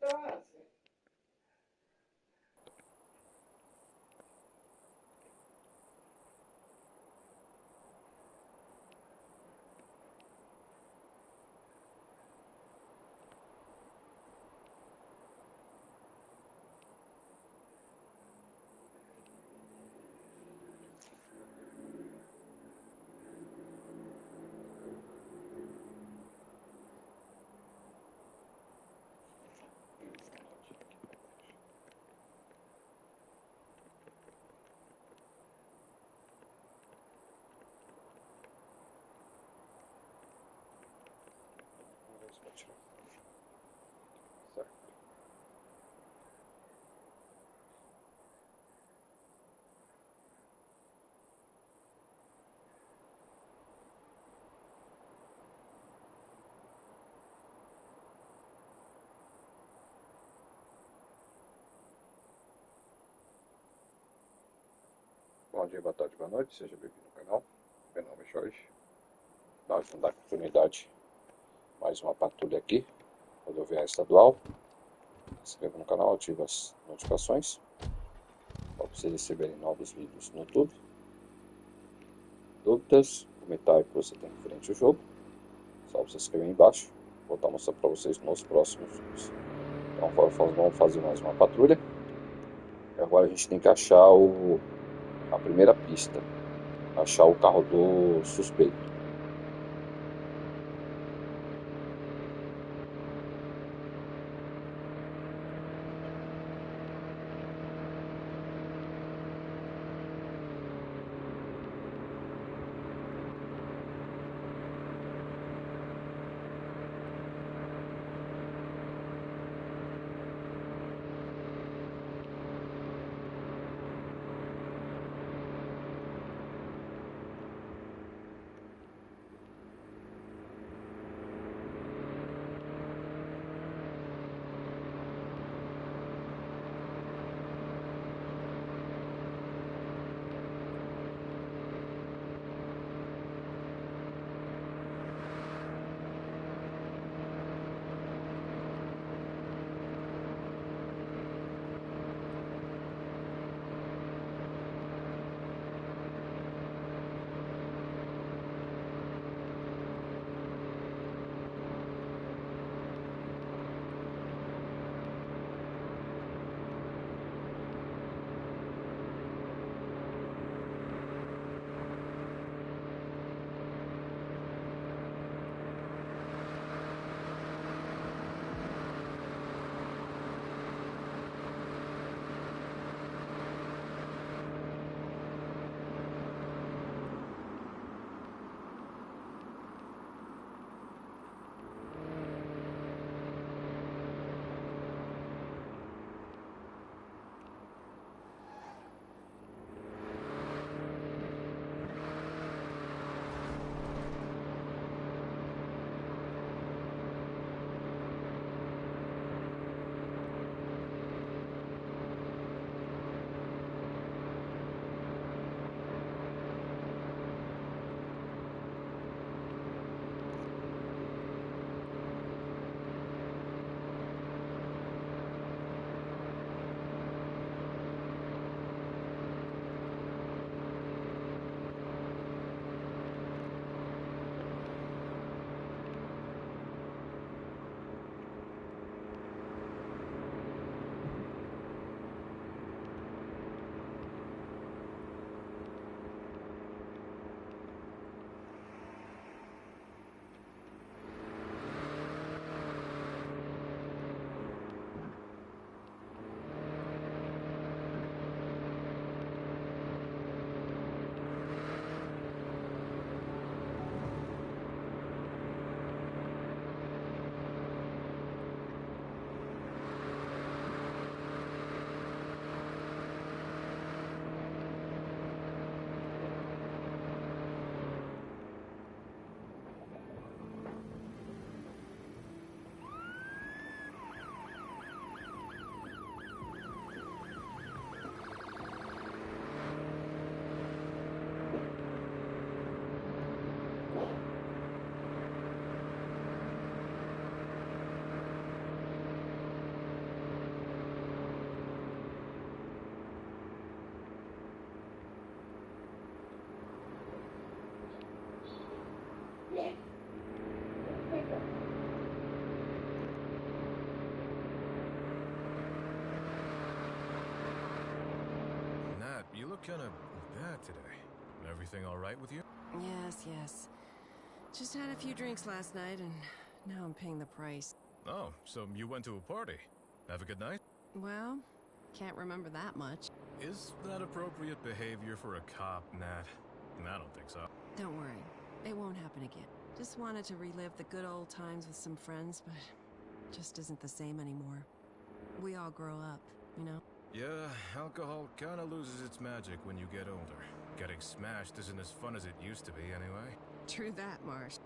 Certo. Bom dia, boa tarde, boa noite, seja bem-vindo ao canal. Meu nome é Jorge. Nós vamos dar continuidade mais uma patrulha aqui, rodoviária estadual. Se inscreva no canal, ative as notificações para vocês receberem novos vídeos no YouTube. Dúvidas, comentário que você tem referente ao jogo, só você escrever aí embaixo. Vou estar mostrando para vocês nos próximos vídeos. Então vamos fazer mais uma patrulha. E agora a gente tem que achar a primeira pista, achar o carro do suspeito. kinda bad today. Everything alright with you? Yes. Just had a few drinks last night, and now I'm paying the price. Oh, so you went to a party. Have a good night? Well, can't remember that much. Is that appropriate behavior for a cop, Nat? I don't think so. Don't worry, it won't happen again. Just wanted to relive the good old times with some friends, but just isn't the same anymore. We all grow up, you know? Yeah, alcohol kinda loses its magic when you get older. Getting smashed isn't as fun as it used to be, anyway. True that, Marsh.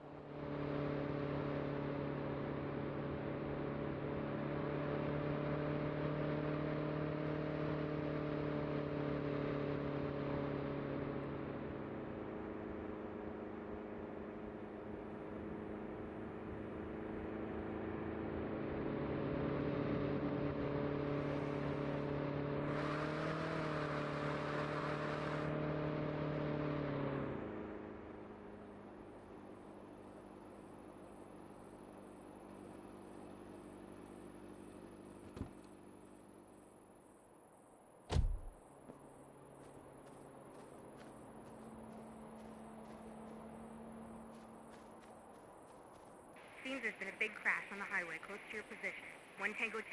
Seems there's been a big crash on the highway close to your position. 1 Tango 10.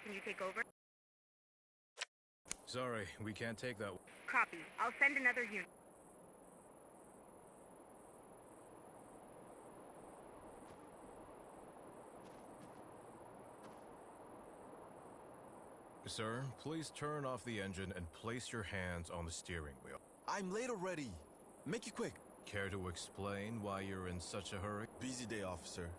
Can you take over? Sorry, we can't take that. Copy. I'll send another unit. Sir, please turn off the engine and place your hands on the steering wheel. I'm late already. Make it quick. Care to explain why you're in such a hurry? Busy day, officer.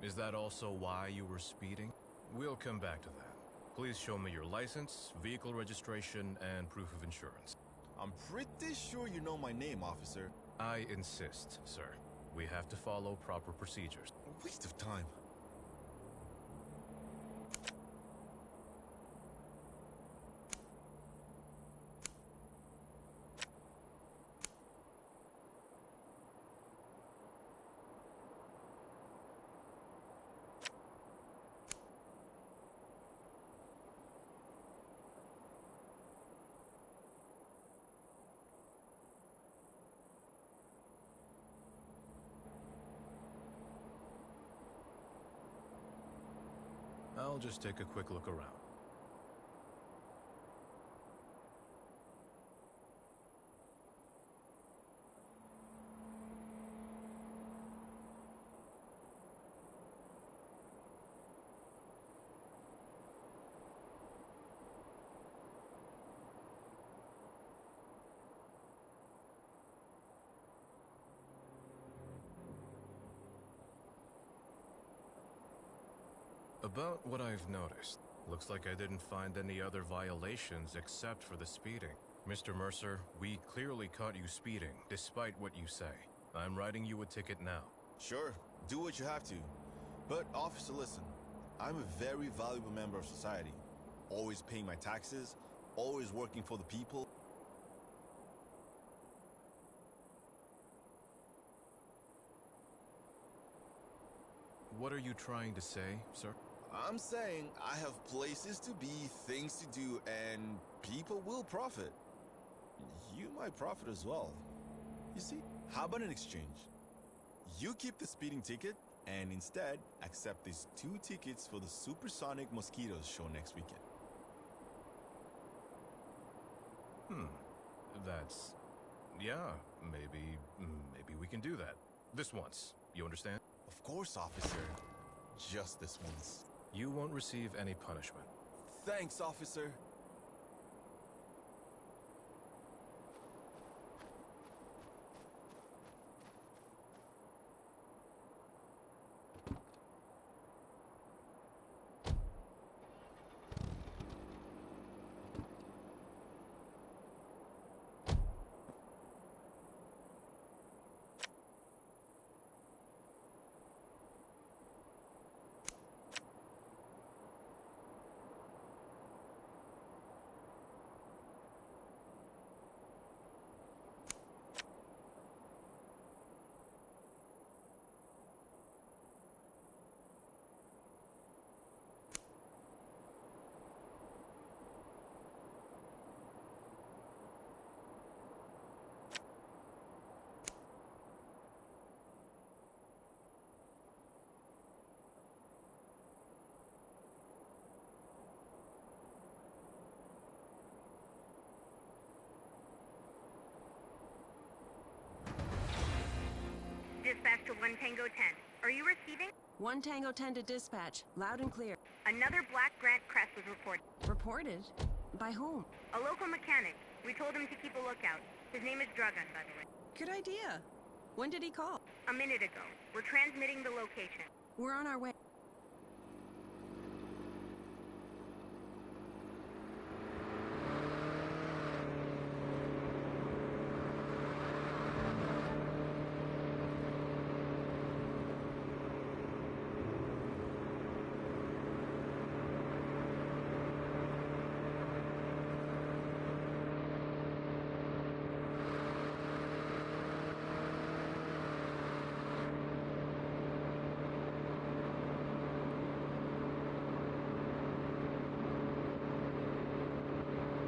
Is that also why you were speeding? We'll come back to that. Please show me your license, vehicle registration, and proof of insurance. I'm pretty sure you know my name, officer. I insist, sir. We have to follow proper procedures. A waste of time. I'll just take a quick look around. About what I've noticed, looks like I didn't find any other violations except for the speeding. Mr. Mercer, we clearly caught you speeding, despite what you say. I'm writing you a ticket now. Sure, do what you have to. But, officer, listen. I'm a very valuable member of society. Always paying my taxes, always working for the people. What are you trying to say, sir? I'm saying I have places to be, things to do, and people will profit. You might profit as well. You see, how about an exchange? You keep the speeding ticket, and instead accept these 2 tickets for the Supersonic Mosquitoes show next weekend. That's... yeah, maybe we can do that. This once, you understand? Of course, officer. Just this once. You won't receive any punishment. Thanks, officer. 1 Tango 10. Are you receiving? 1 Tango 10 to dispatch. Loud and clear. Another black Grant crest was reported. Reported? By whom? A local mechanic. We told him to keep a lookout. His name is Dragon, by the way. Good idea. When did he call? A minute ago. We're transmitting the location. We're on our way.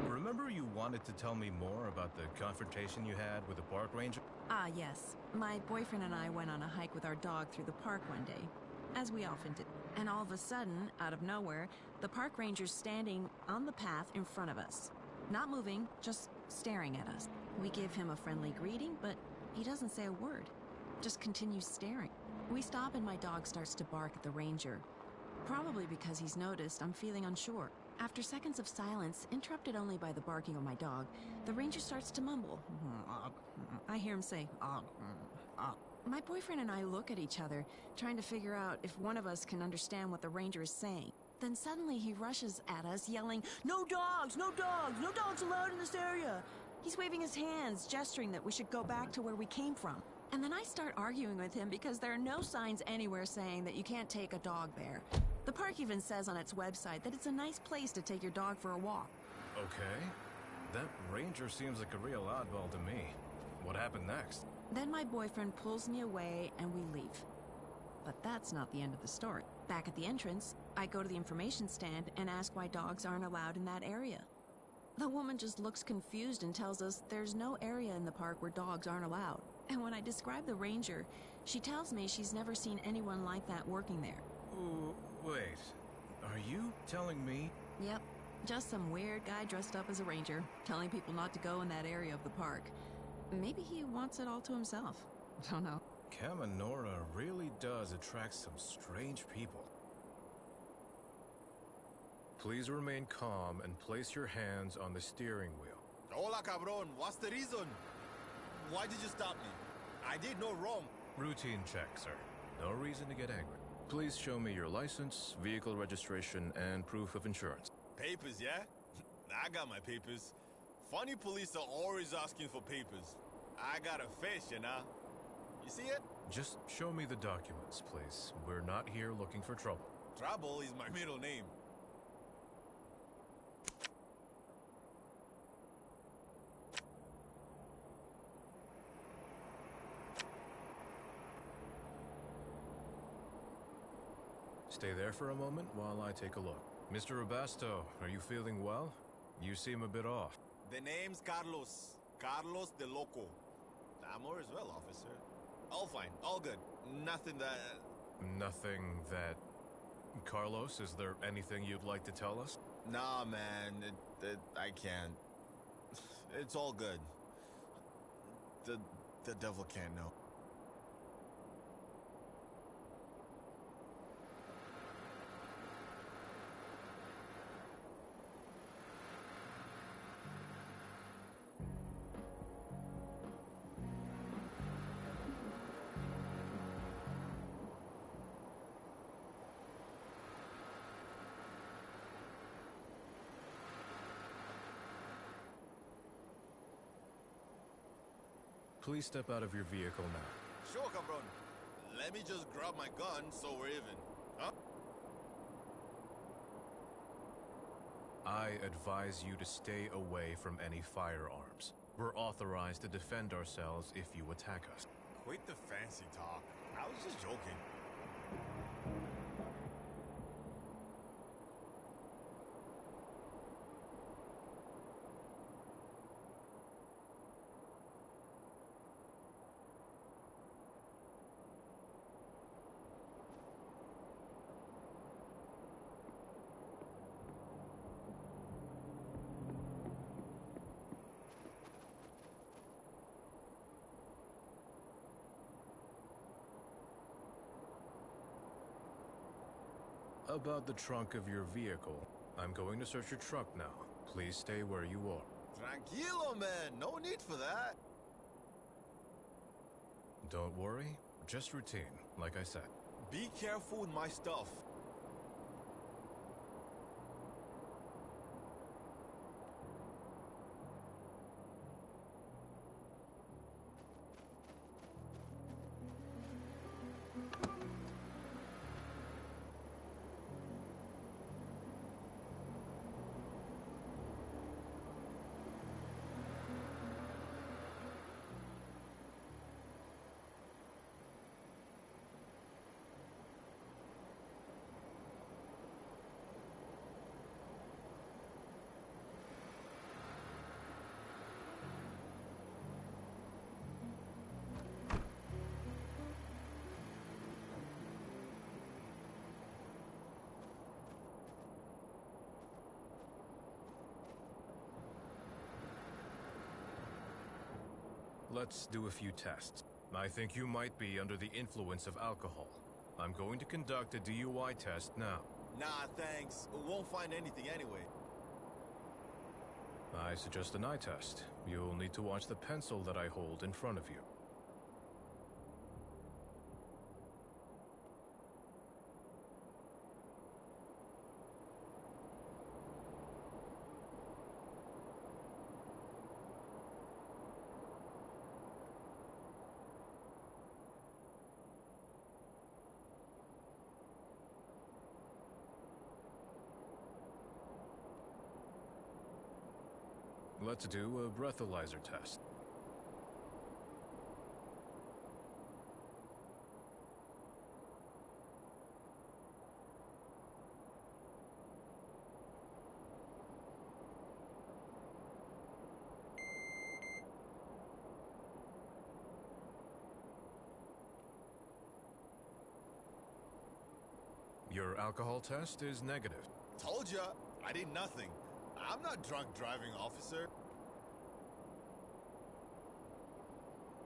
Remember you wanted to tell me more about the confrontation you had with the park ranger? Ah, yes. My boyfriend and I went on a hike with our dog through the park one day, as we often did. And all of a sudden, out of nowhere, the park ranger's standing on the path in front of us. Not moving, just staring at us. We give him a friendly greeting, but he doesn't say a word. Just continues staring. We stop and my dog starts to bark at the ranger. Probably because he's noticed I'm feeling unsure. After seconds of silence, interrupted only by the barking of my dog, the ranger starts to mumble. I hear him say, My boyfriend and I look at each other, trying to figure out if one of us can understand what the ranger is saying. Then suddenly he rushes at us, yelling, No dogs! No dogs! No dogs allowed in this area! He's waving his hands, gesturing that we should go back to where we came from. And then I start arguing with him because there are no signs anywhere saying that you can't take a dog there. The park even says on its website that it's a nice place to take your dog for a walk. Okay. That ranger seems like a real oddball to me. What happened next? Then my boyfriend pulls me away and we leave. But that's not the end of the story. Back at the entrance, I go to the information stand and ask why dogs aren't allowed in that area. The woman just looks confused and tells us there's no area in the park where dogs aren't allowed. And when I describe the ranger, she tells me she's never seen anyone like that working there. Ooh, wait. Are you telling me? Yep, just some weird guy dressed up as a ranger, telling people not to go in that area of the park. Maybe he wants it all to himself. Don't know. Caminora really does attract some strange people. Please remain calm and place your hands on the steering wheel. Hola, cabron. What's the reason? Why did you stop me? I did no wrong. Routine check, sir. No reason to get angry. Please show me your license, vehicle registration, and proof of insurance. Papers, yeah? I got my papers. Funny police are always asking for papers. I got a fish, you know? You see it? Just show me the documents, please. We're not here looking for trouble. Trouble is my middle name. Stay there for a moment while I take a look. Mr. Robasto, are you feeling well? You seem a bit off. The name's Carlos. Carlos de Loco. I'm more as well, officer. All fine, all good. Nothing that... Nothing that... Carlos, is there anything you'd like to tell us? Nah, man, I can't. It's all good. The devil can't know. Please step out of your vehicle now. Sure, cabron. Let me just grab my gun so we're even. Huh? I advise you to stay away from any firearms. We're authorized to defend ourselves if you attack us. Quit the fancy talk. I was just joking. About the trunk of your vehicle. I'm going to search your truck now. Please stay where you are. Tranquilo, man. No need for that. Don't worry. Just routine, like I said. Be careful with my stuff. Let's do a few tests. I think you might be under the influence of alcohol. I'm going to conduct a DUI test now. Nah, thanks. Won't find anything anyway. I suggest an eye test. You'll need to watch the pencil that I hold in front of you. Let's do a breathalyzer test. Your alcohol test is negative. Told ya. I did nothing. I'm not drunk driving, officer.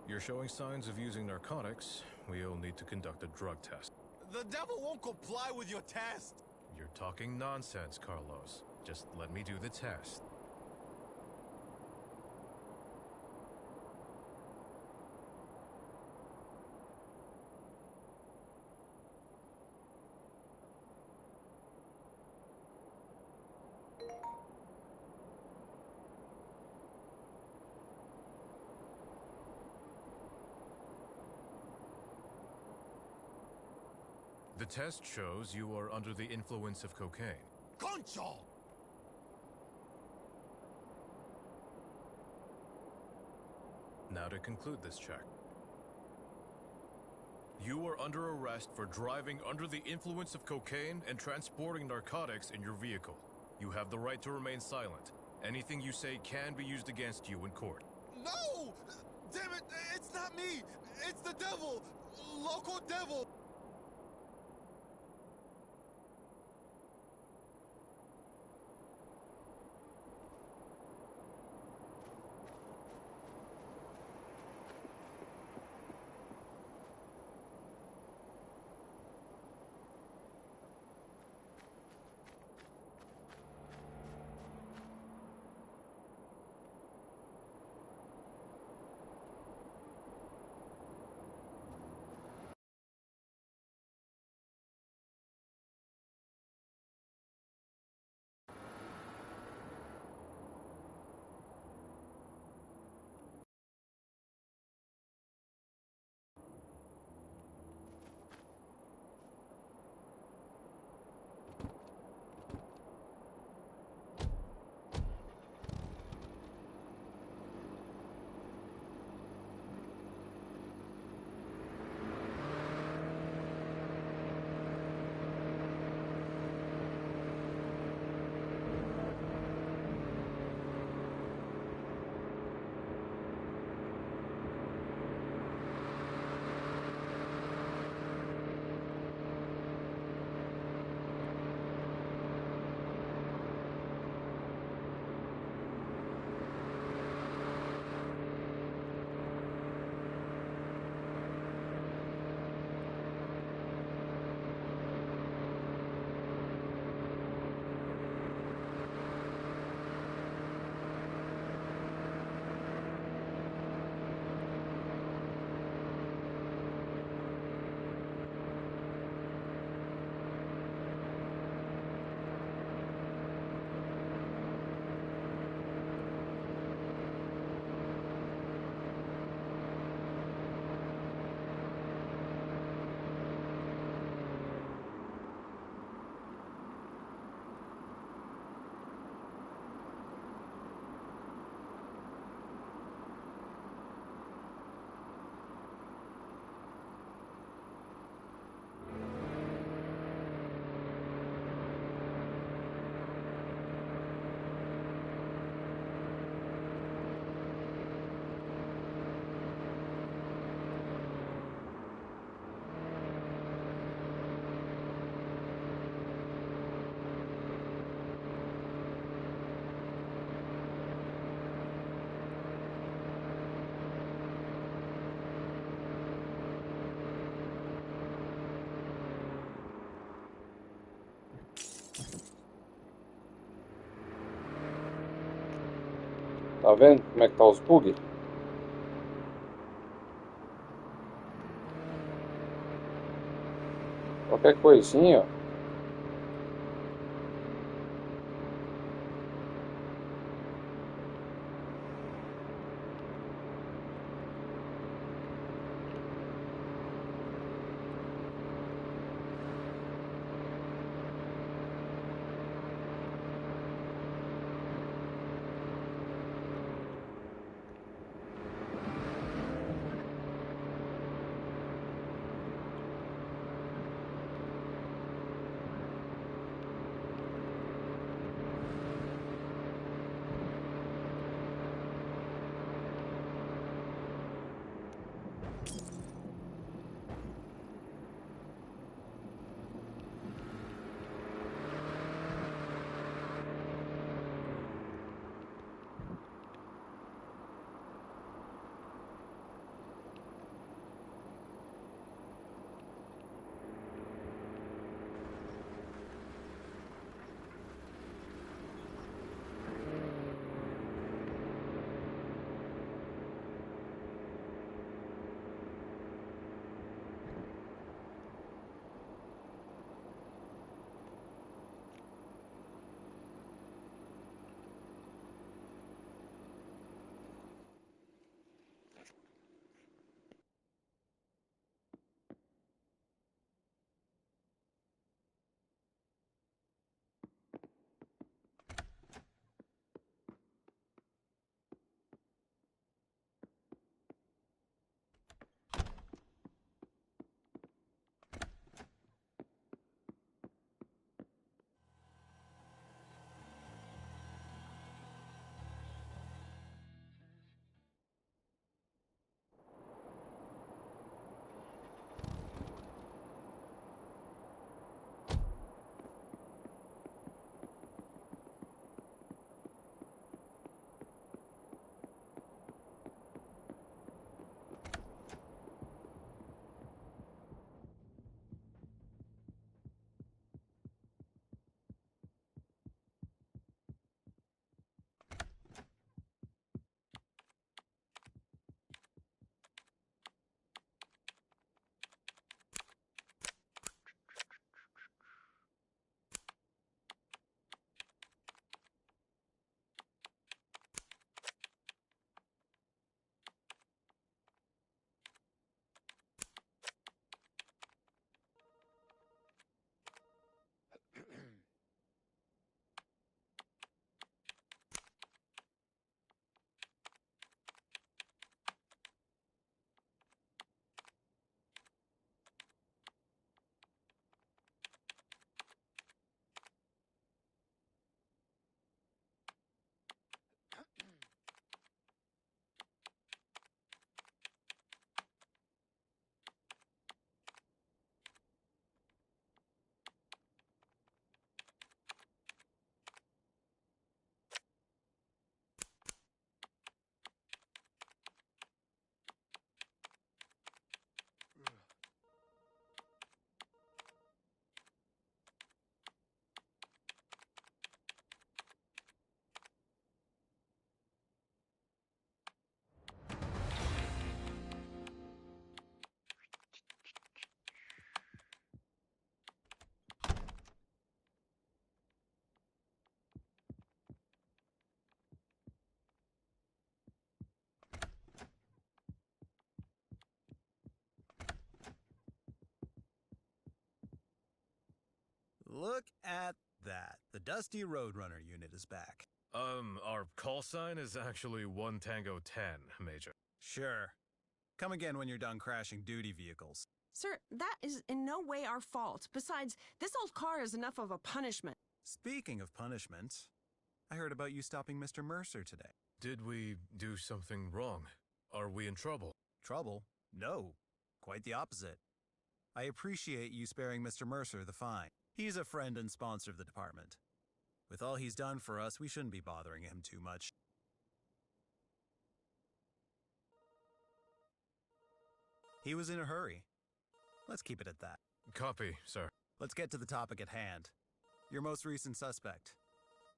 You're showing signs of using narcotics. We'll need to conduct a drug test. The devil won't comply with your test. You're talking nonsense, Carlos. Just let me do the test. The test shows you are under the influence of cocaine. Concho! Now to conclude this check. You are under arrest for driving under the influence of cocaine and transporting narcotics in your vehicle. You have the right to remain silent. Anything you say can be used against you in court. No! Damn it! It's not me! It's the devil! Local devil! Tá vendo como é que tá os bugs? Qualquer coisinha, ó. Look at that. The Dusty Roadrunner unit is back. Our call sign is actually 1 Tango 10, Major. Sure. Come again when you're done crashing duty vehicles. Sir, that is in no way our fault. Besides, this old car is enough of a punishment. Speaking of punishment, I heard about you stopping Mr. Mercer today. Did we do something wrong? Are we in trouble? Trouble? No. Quite the opposite. I appreciate you sparing Mr. Mercer the fine. He's a friend and sponsor of the department. With all he's done for us, we shouldn't be bothering him too much. He was in a hurry. Let's keep it at that. Copy, sir. Let's get to the topic at hand. Your most recent suspect.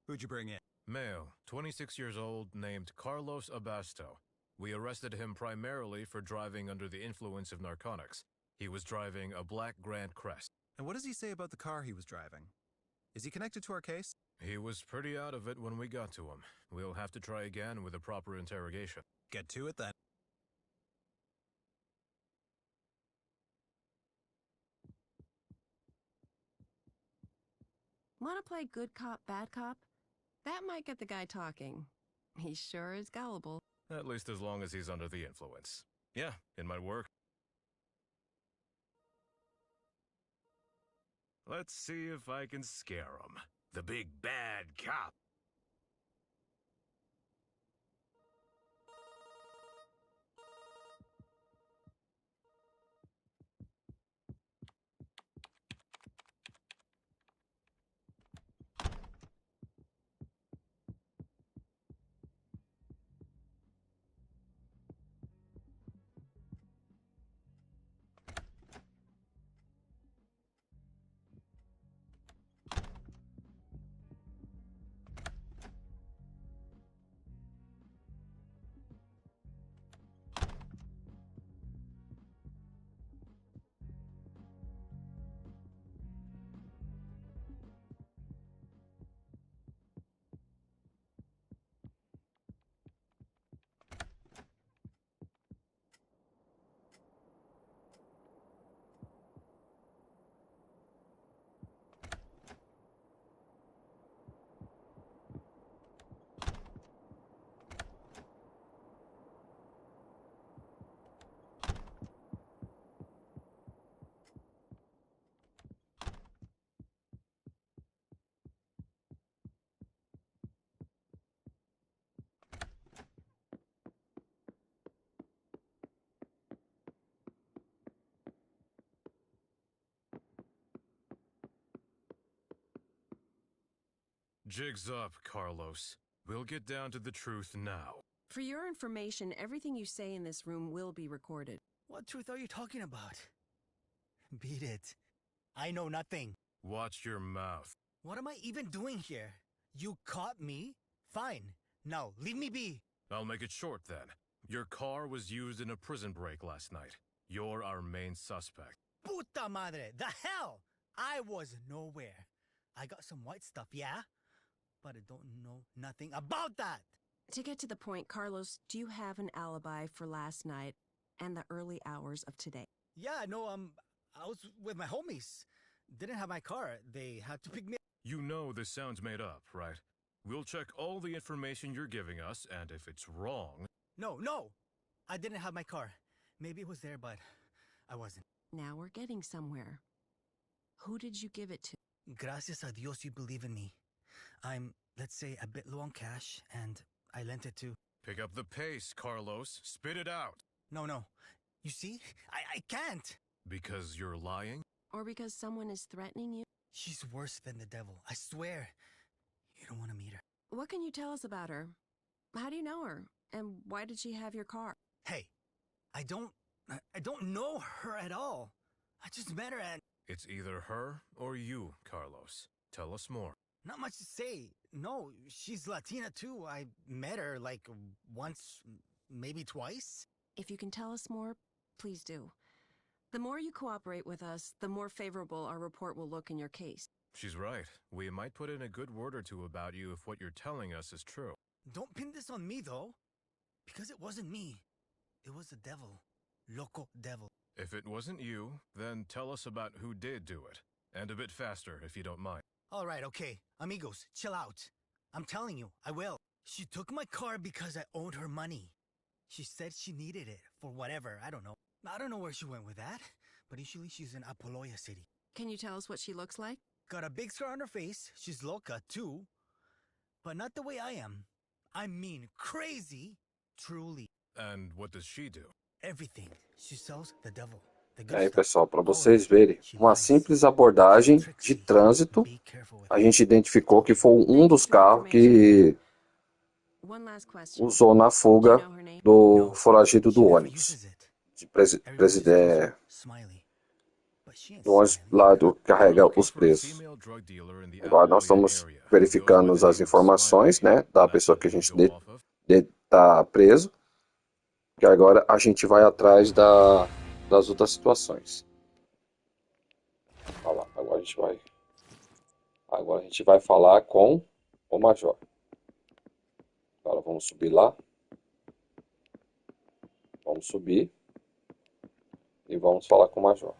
Who'd you bring in? Male, 26 years old, named Carlos Abasto. We arrested him primarily for driving under the influence of narcotics. He was driving a black Grand Crest. And what does he say about the car he was driving? Is he connected to our case? He was pretty out of it when we got to him. We'll have to try again with a proper interrogation. Get to it then. Want to play good cop, bad cop? That might get the guy talking. He sure is gullible. At least as long as he's under the influence. Yeah, it might work. Let's see if I can scare him. The big bad cop. Jig's up, Carlos. We'll get down to the truth now. For your information, everything you say in this room will be recorded. What truth are you talking about? Beat it. I know nothing. Watch your mouth. What am I even doing here? You caught me? Fine. Now, leave me be. I'll make it short then. Your car was used in a prison break last night. You're our main suspect. Puta madre, the hell! I was nowhere. I got some white stuff, yeah? But I don't know nothing about that! To get to the point, Carlos, do you have an alibi for last night and the early hours of today? Yeah, no, I was with my homies. Didn't have my car. They had to pick me up. You know this sounds made up, right? We'll check all the information you're giving us, and if it's wrong... No! I didn't have my car. Maybe it was there, but I wasn't. Now we're getting somewhere. Who did you give it to? Gracias a Dios you believe in me. I'm, let's say, a bit low on cash, and I lent it to... Pick up the pace, Carlos. Spit it out. No. You see? I can't! Because you're lying? Or because someone is threatening you? She's worse than the devil, I swear. You don't want to meet her. What can you tell us about her? How do you know her? And why did she have your car? Hey, I don't know her at all. I just met her and... It's either her or you, Carlos. Tell us more. Not much to say. No, she's Latina too. I met her like once, maybe twice. If you can tell us more, please do. The more you cooperate with us, the more favorable our report will look in your case. She's right. We might put in a good word or two about you if what you're telling us is true. Don't pin this on me though, because it wasn't me. It was the devil. Loco devil. If it wasn't you, then tell us about who did do it. And a bit faster, if you don't mind. All right, okay. Amigos, chill out. I'm telling you, I will. She took my car because I owed her money. She said she needed it for whatever, I don't know. I don't know where she went with that, but usually she's in Apoloya City. Can you tell us what she looks like? Got a big scar on her face. She's loca, too. But not the way I am. I mean, crazy. Truly. And what does she do? Everything. She sells the devil. E aí, pessoal, para vocês verem, uma simples abordagem de trânsito, a gente identificou que foi um dos carros que usou na fuga do foragido do ônibus, no lado que carrega os preços. Agora nós estamos verificando as informações, né, da pessoa que a gente está preso, que agora a gente vai atrás das outras situações. Olha lá, agora a gente vai falar com o major. Agora vamos subir lá. Vamos subir e vamos falar com o major.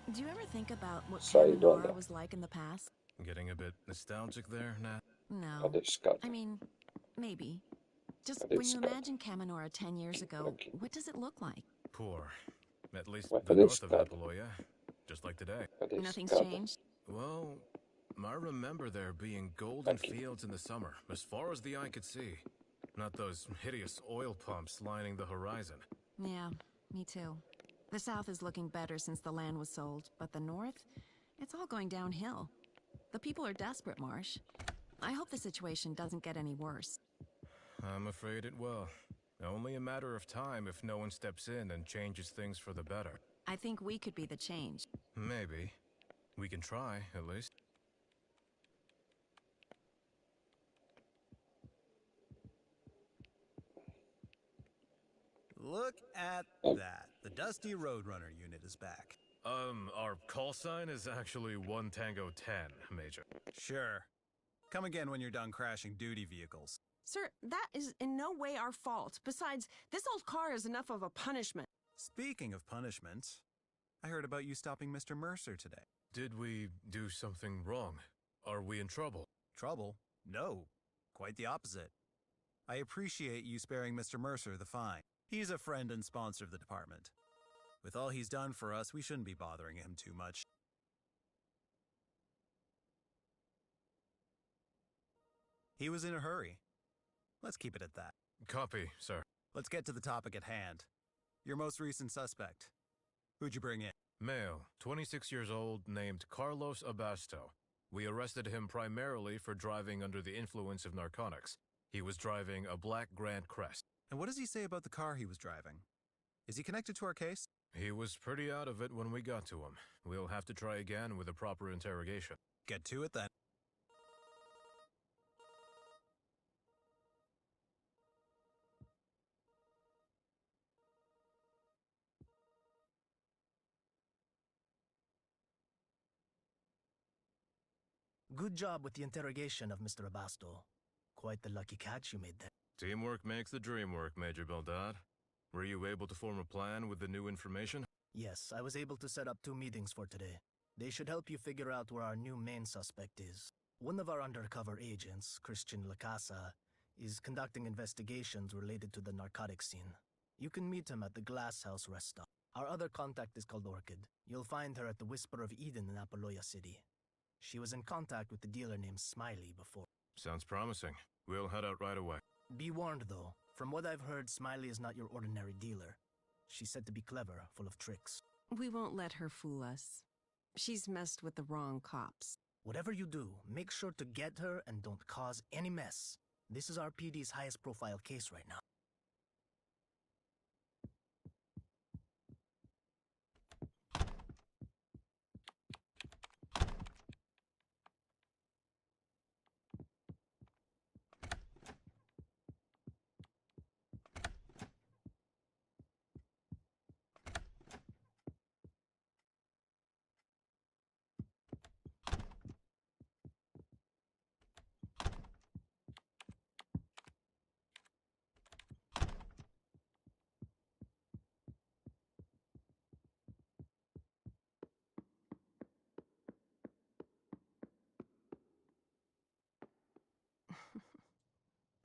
Do you ever think about what Sair do Caminora andar. was like in the past? Getting a bit nostalgic there, Nat? No. Cadê a escada? I mean, maybe. Just Cadê a when you escada? imagine Caminora 10 years ago, Aqui. what does it look like? Poor. At least Ué, the cadê a north of escada? Apollonia. Just like today. Cadê a Nothing's escada? changed? Well, I remember there being golden Aqui. fields in the summer, as far as the eye could see. Not those hideous oil pumps lining the horizon. Yeah, me too. The south is looking better since the land was sold, but the north, it's all going downhill. The people are desperate, Marsh. I hope the situation doesn't get any worse. I'm afraid it will. Only a matter of time if no one steps in and changes things for the better. I think we could be the change. Maybe. We can try, at least. Look at that. The Dusty Roadrunner unit is back. Our call sign is actually 1 Tango 10, Major. Sure. Come again when you're done crashing duty vehicles. Sir, that is in no way our fault. Besides, this old car is enough of a punishment. Speaking of punishment, I heard about you stopping Mr. Mercer today. Did we do something wrong? Are we in trouble? Trouble? No. Quite the opposite. I appreciate you sparing Mr. Mercer the fine. He's a friend and sponsor of the department. With all he's done for us, we shouldn't be bothering him too much. He was in a hurry. Let's keep it at that. Copy, sir. Let's get to the topic at hand. Your most recent suspect. Who'd you bring in? Male, 26 years old, named Carlos Abasto. We arrested him primarily for driving under the influence of narcotics. He was driving a black Grand Crest. And what does he say about the car he was driving? Is he connected to our case? He was pretty out of it when we got to him. We'll have to try again with a proper interrogation. Get to it then. Good job with the interrogation of Mr. Abasto. Quite the lucky catch you made there. Teamwork makes the dream work, Major Bildad. Were you able to form a plan with the new information? Yes, I was able to set up 2 meetings for today. They should help you figure out where our new main suspect is. One of our undercover agents, Christian Lacasa, is conducting investigations related to the narcotics scene. You can meet him at the Glass House rest stop. Our other contact is called Orchid. You'll find her at the Whisper of Eden in Apollonia City. She was in contact with the dealer named Smiley before. Sounds promising. We'll head out right away. Be warned though, from what I've heard, Smiley is not your ordinary dealer. She's said to be clever, full of tricks. We won't let her fool us. She's messed with the wrong cops. Whatever you do, make sure to get her and don't cause any mess. This is our PD's highest profile case right now.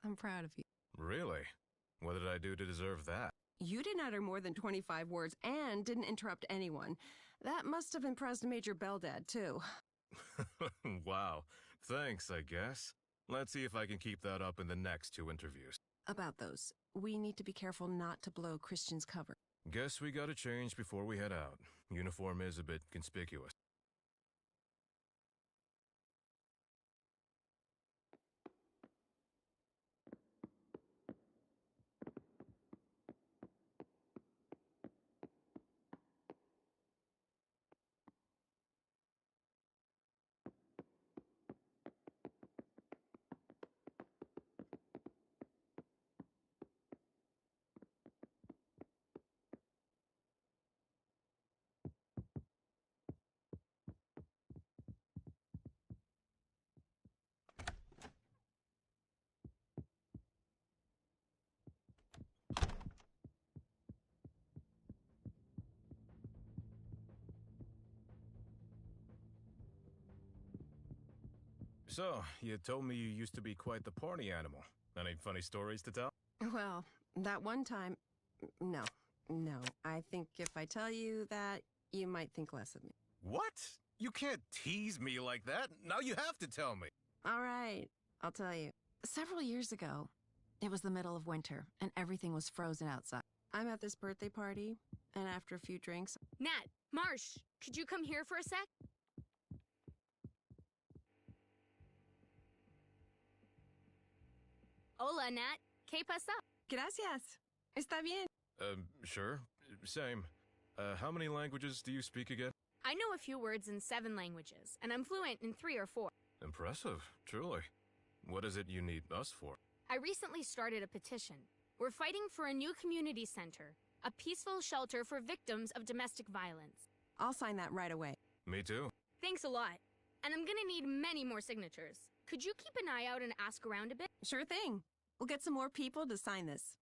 I'm proud of you. Really? What did I do to deserve that? You didn't utter more than 25 words and didn't interrupt anyone. That must have impressed Major Beldad, too. Wow. Thanks, I guess. Let's see if I can keep that up in the next 2 interviews. About those, we need to be careful not to blow Christian's cover. Guess we gotta change before we head out. Uniform is a bit conspicuous. So, you told me you used to be quite the party animal. Any funny stories to tell? Well, that one time... No. I think if I tell you that, you might think less of me. What? You can't tease me like that. Now you have to tell me. All right, I'll tell you. Several years ago, it was the middle of winter, and everything was frozen outside. I'm at this birthday party, and after a few drinks... Nat, Marsh, could you come here for a sec? Hola, Nat. ¿Qué pasa? Gracias. Está bien. Sure. Same. How many languages do you speak again? I know a few words in 7 languages, and I'm fluent in 3 or 4. Impressive, truly. What is it you need us for? I recently started a petition. We're fighting for a new community center, a peaceful shelter for victims of domestic violence. I'll sign that right away. Me too. Thanks a lot. And I'm gonna need many more signatures. Could you keep an eye out and ask around a bit? Sure thing. We'll get some more people to sign this.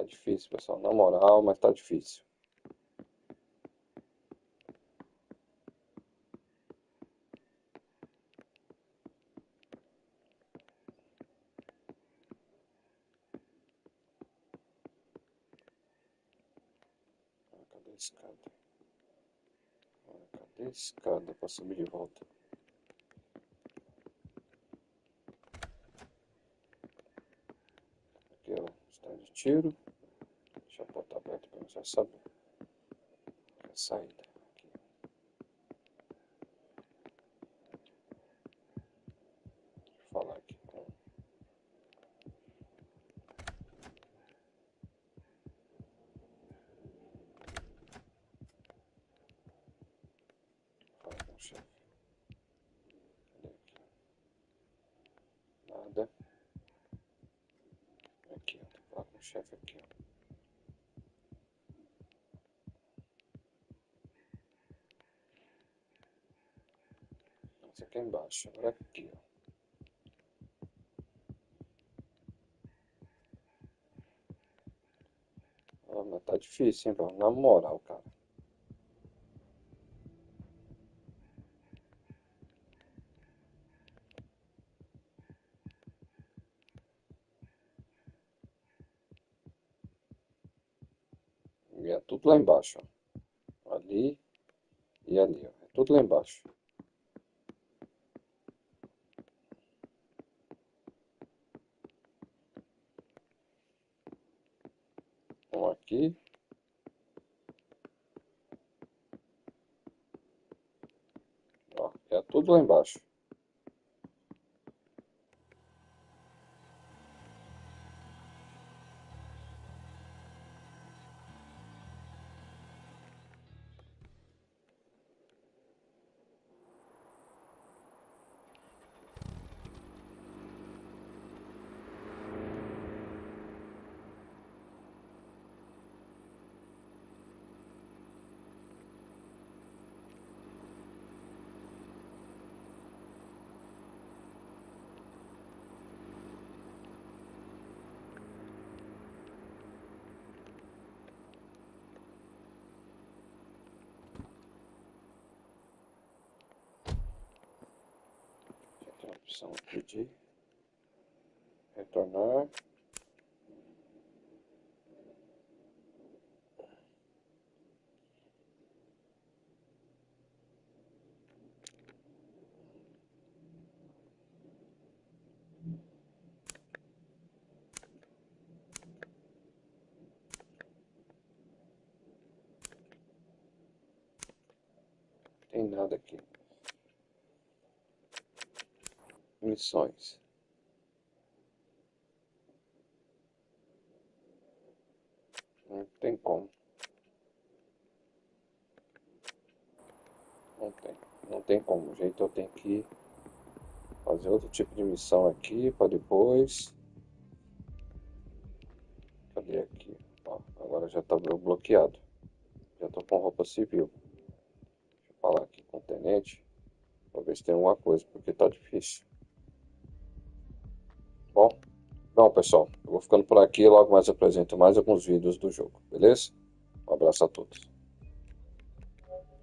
difícil, pessoal, na moral, mas tá difícil. Cadê a escada? Cadê a escada para subir de volta? Aqui, ó, está de tiro. Deixa a porta aberta para você saber. A saída. Aqui. Deixa eu falar aqui. Fala com o chefe. Cadê aqui? Nada. Aqui, ó. Tem que falar com o chefe aqui, ó. Esse aqui é embaixo. Agora aqui, ó. Ah, mas tá difícil, hein, velho? Na moral, cara. E é tudo lá embaixo, ó. Ali e ali, ó. É tudo lá embaixo. Um aqui. Ó, é tudo lá embaixo. Tem a opção aqui de retornar. Tem nada aqui. Missões. Não tem como. Não tem como. O jeito eu tenho que fazer outro tipo de missão aqui para depois. Cadê aqui? Ó, agora já tá bloqueado. Já tô com roupa civil. Deixa eu falar aqui com o tenente. Pra ver se tem alguma coisa, porque tá difícil. Bom, pessoal, eu vou ficando por aqui. Logo mais eu apresento mais alguns vídeos do jogo, beleza? Um abraço a todos.